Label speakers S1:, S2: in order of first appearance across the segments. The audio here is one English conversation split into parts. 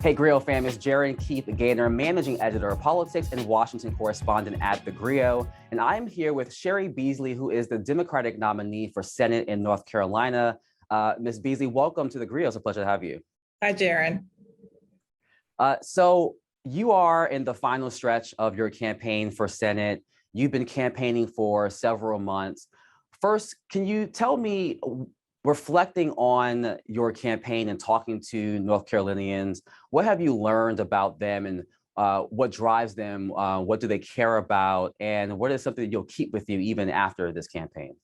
S1: Hey, Grill fam, it's Gerren Gaynor, managing editor of politics and Washington correspondent at theGrio. And I'm here with Cheri Beasley, who is the Democratic nominee for Senate in North Carolina. Ms. Beasley, welcome to theGrio. It's a pleasure to have you.
S2: Hi, Gerren.
S1: So you are in the final stretch of your campaign for Senate. You've been campaigning for several months. First, can you tell me, reflecting on your campaign and talking to North Carolinians, what have you learned about them and what drives them? What do they care about? And what is something that you'll keep with you even after this campaign?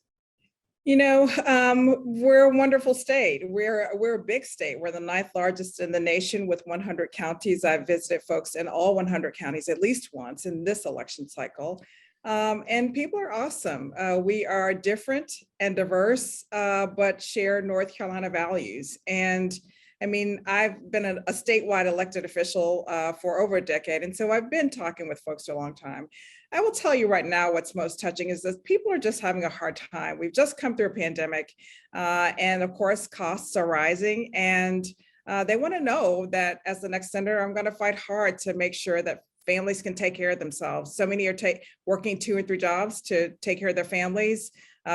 S2: You know, we're a wonderful state. We're a big state. We're the ninth largest in the nation with 100 counties. I've visited folks in all 100 counties at least once in this election cycle. And people are awesome. We are different and diverse, but share North Carolina values. And I mean, I've been a statewide elected official for over a decade. And so I've been talking with folks for a long time. I will tell you right now, what's most touching is that people are just having a hard time. We've just come through a pandemic. And of course, costs are rising. And they want to know that as the next senator, I'm going to fight hard to make sure that families can take care of themselves. So many are working 2 and 3 jobs to take care of their families.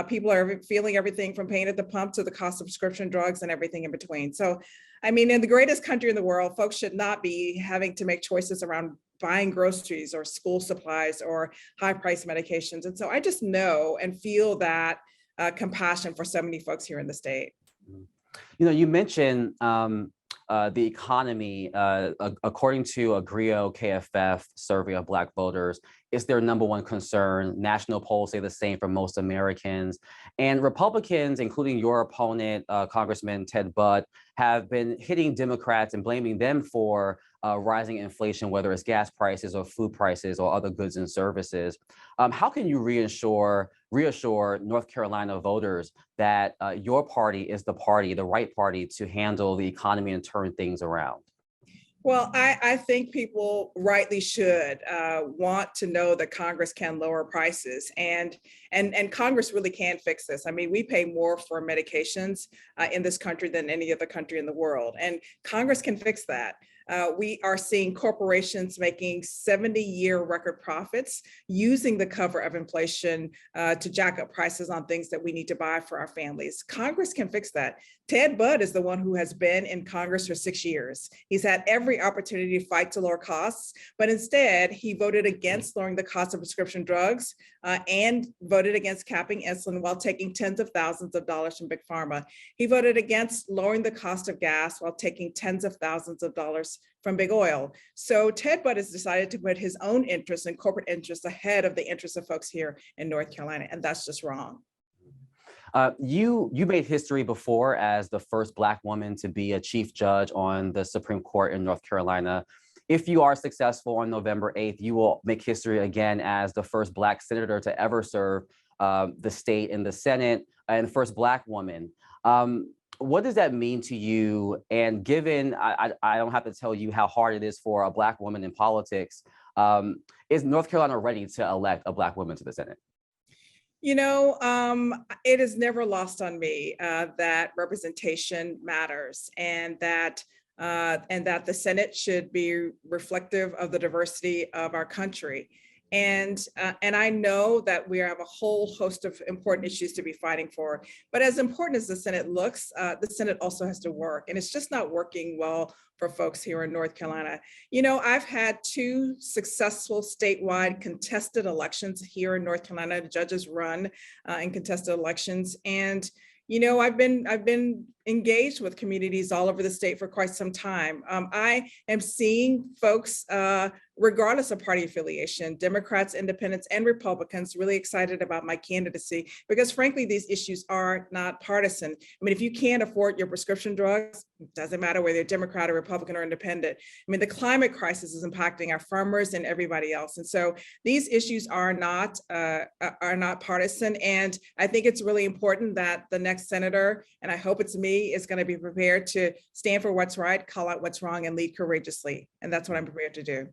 S2: People are feeling everything from pain at the pump to the cost of prescription drugs and everything in between. So, I mean, in the greatest country in the world, folks should not be having to make choices around buying groceries or school supplies or high-priced medications. And so I just know and feel that compassion for so many folks here in the state.
S1: You know, you mentioned the economy. According to a theGrio KFF survey of Black voters, it's their #1 concern. National polls say the same for most Americans. And Republicans, including your opponent, Congressman Ted Budd, have been hitting Democrats and blaming them for rising inflation, whether it's gas prices or food prices or other goods and services. How can you reassure North Carolina voters that your party is the right party to handle the economy and turn things around?
S2: Well, I think people rightly should want to know that Congress can lower prices, and Congress really can fix this. I mean, we pay more for medications in this country than any other country in the world, and Congress can fix that. We are seeing corporations making 70-year record profits using the cover of inflation to jack up prices on things that we need to buy for our families. Congress can fix that. Ted Budd is the one who has been in Congress for 6 years. He's had every opportunity to fight to lower costs, but instead he voted against lowering the cost of prescription drugs and voted against capping insulin while taking tens of thousands of dollars from Big Pharma. He voted against lowering the cost of gas while taking tens of thousands of dollars from Big Oil. So Ted Budd has decided to put his own interests and corporate interests ahead of the interests of folks here in North Carolina, and that's just wrong.
S1: You made history before as the first Black woman to be a chief judge on the Supreme Court in North Carolina. If you are successful on November 8th, you will make history again as the first Black senator to ever serve the state in the Senate and the first Black woman. What does that mean to you? And given, I don't have to tell you how hard it is for a Black woman in politics, is North Carolina ready to elect a Black woman to the Senate?
S2: You know, it is never lost on me that representation matters, and that the Senate should be reflective of the diversity of our country. And I know that we have a whole host of important issues to be fighting for. But as important as the Senate looks, the Senate also has to work. And it's just not working well for folks here in North Carolina. You know, I've had 2 successful statewide contested elections here in North Carolina. The judges run in contested elections. And you know, I've been engaged with communities all over the state for quite some time. I am seeing folks, regardless of party affiliation, Democrats, independents, and Republicans, really excited about my candidacy because, frankly, these issues are not partisan. I mean, if you can't afford your prescription drugs, it doesn't matter whether you're Democrat or Republican or independent. I mean, the climate crisis is impacting our farmers and everybody else, and so these issues are not partisan. And I think it's really important that the next senator, and I hope it's me, is going to be prepared to stand for what's right, call out what's wrong, and lead courageously. And that's what I'm prepared to do.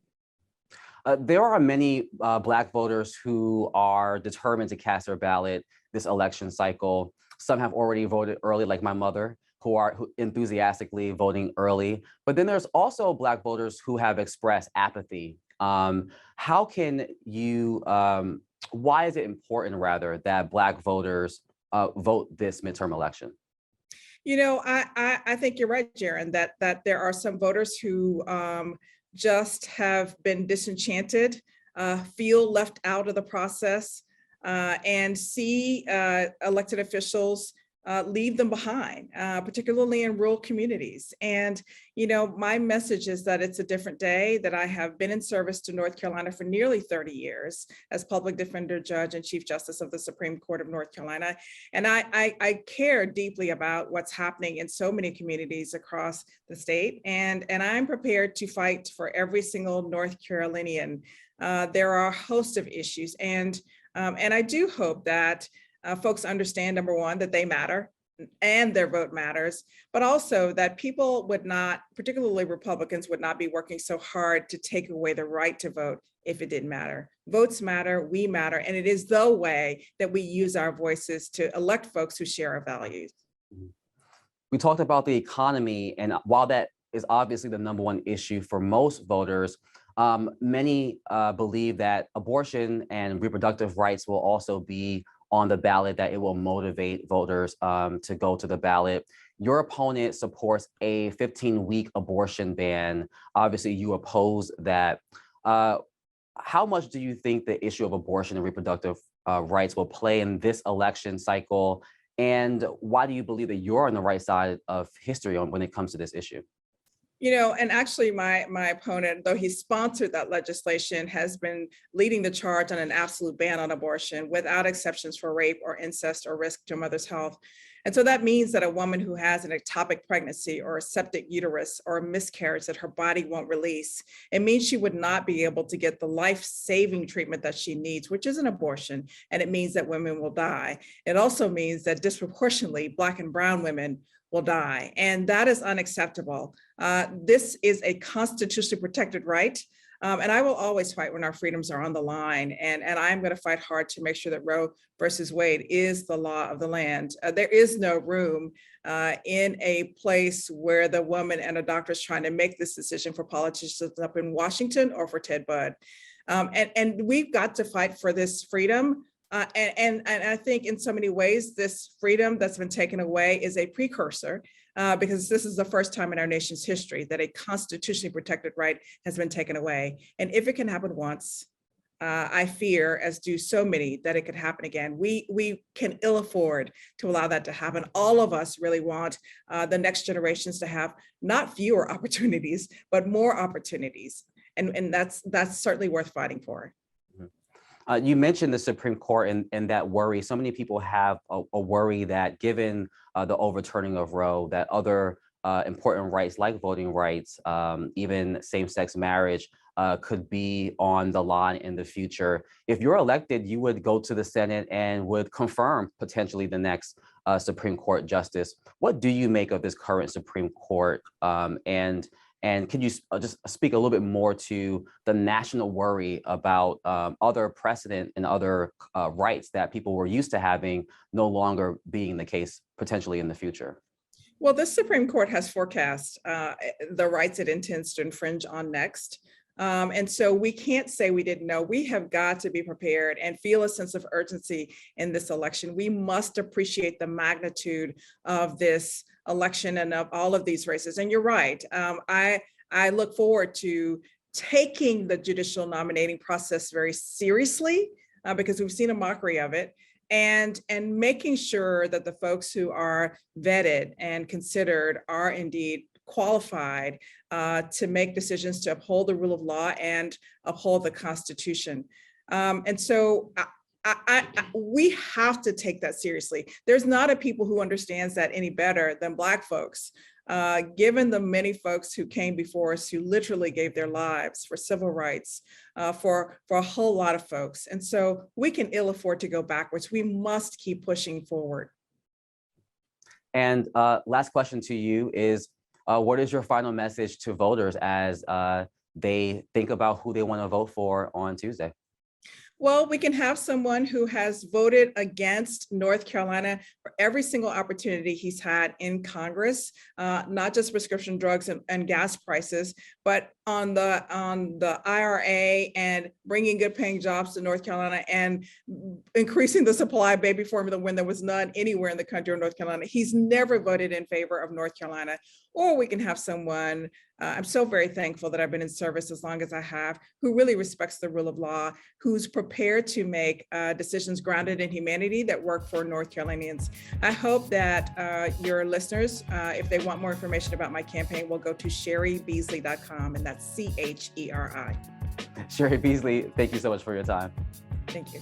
S1: There are many Black voters who are determined to cast their ballot this election cycle. Some have already voted early, like my mother, who enthusiastically voting early, but then there's also Black voters who have expressed apathy. How can you, why is it important rather that Black voters vote this midterm election?
S2: You know, I think you're right, Gerren, that there are some voters who just have been disenchanted, feel left out of the process, and see elected officials leave them behind, particularly in rural communities. And, you know, my message is that it's a different day, that I have been in service to North Carolina for nearly 30 years as public defender, judge, and Chief Justice of the Supreme Court of North Carolina. And I care deeply about what's happening in so many communities across the state. And I'm prepared to fight for every single North Carolinian. There are a host of issues. And I do hope that folks understand, number one, that they matter and their vote matters, but also that people would not, particularly Republicans, would not be working so hard to take away the right to vote if it didn't matter. Votes matter, we matter, and it is the way that we use our voices to elect folks who share our values.
S1: We talked about the economy, and while that is obviously the #1 issue for most voters, many believe that abortion and reproductive rights will also be on the ballot, that it will motivate voters to go to the ballot. Your opponent supports a 15-week abortion ban. Obviously, you oppose that. How much do you think the issue of abortion and reproductive rights will play in this election cycle? And why do you believe that you're on the right side of history when it comes to this issue?
S2: You know, and actually my opponent, though he sponsored that legislation, has been leading the charge on an absolute ban on abortion without exceptions for rape or incest or risk to a mother's health. And so that means that a woman who has an ectopic pregnancy or a septic uterus or a miscarriage that her body won't release, it means she would not be able to get the life-saving treatment that she needs, which is an abortion. And it means that women will die. It also means that disproportionately Black and brown women will die. And that is unacceptable. This is a constitutionally protected right. And I will always fight when our freedoms are on the line. And I'm going to fight hard to make sure that Roe versus Wade is the law of the land. There is no room in a place where the woman and a doctor is trying to make this decision for politicians up in Washington or for Ted Budd. And we've got to fight for this freedom. And I think in so many ways, this freedom that's been taken away is a precursor, because this is the first time in our nation's history that a constitutionally protected right has been taken away. And if it can happen once, I fear, as do so many, that it could happen again. We can ill afford to allow that to happen. All of us really want the next generations to have not fewer opportunities, but more opportunities. And that's certainly worth fighting for.
S1: You mentioned the Supreme Court and that worry. So many people have a worry that given the overturning of Roe, that other important rights like voting rights, even same-sex marriage, could be on the line in the future. If you're elected, you would go to the Senate and would confirm potentially the next Supreme Court justice. What do you make of this current Supreme Court? And can you just speak a little bit more to the national worry about other precedent and other rights that people were used to having no longer being the case potentially in the future?
S2: Well, this Supreme Court has forecast the rights it intends to infringe on next. And so we can't say we didn't know. We have got to be prepared and feel a sense of urgency in this election. We must appreciate the magnitude of this election and of all of these races. And you're right. I look forward to taking the judicial nominating process very seriously, because we've seen a mockery of it, and making sure that the folks who are vetted and considered are indeed qualified to make decisions to uphold the rule of law and uphold the Constitution. And so we have to take that seriously. There's not a people who understands that any better than Black folks, given the many folks who came before us who literally gave their lives for civil rights, for a whole lot of folks. And so we can ill afford to go backwards. We must keep pushing forward.
S1: And last question to you is, what is your final message to voters as they think about who they want to vote for on Tuesday?
S2: Well, we can have someone who has voted against North Carolina for every single opportunity he's had in Congress, not just prescription drugs and gas prices, but on the IRA and bringing good paying jobs to North Carolina and increasing the supply of baby formula when there was none anywhere in the country of North Carolina. He's never voted in favor of North Carolina. Or we can have someone, I'm so very thankful that I've been in service as long as I have, who really respects the rule of law, who's prepared to make decisions grounded in humanity that work for North Carolinians. I hope that your listeners, if they want more information about my campaign, will go to CheriBeasley.com, and that's CHERI.
S1: Cheri Beasley, thank you so much for your time.
S2: Thank you.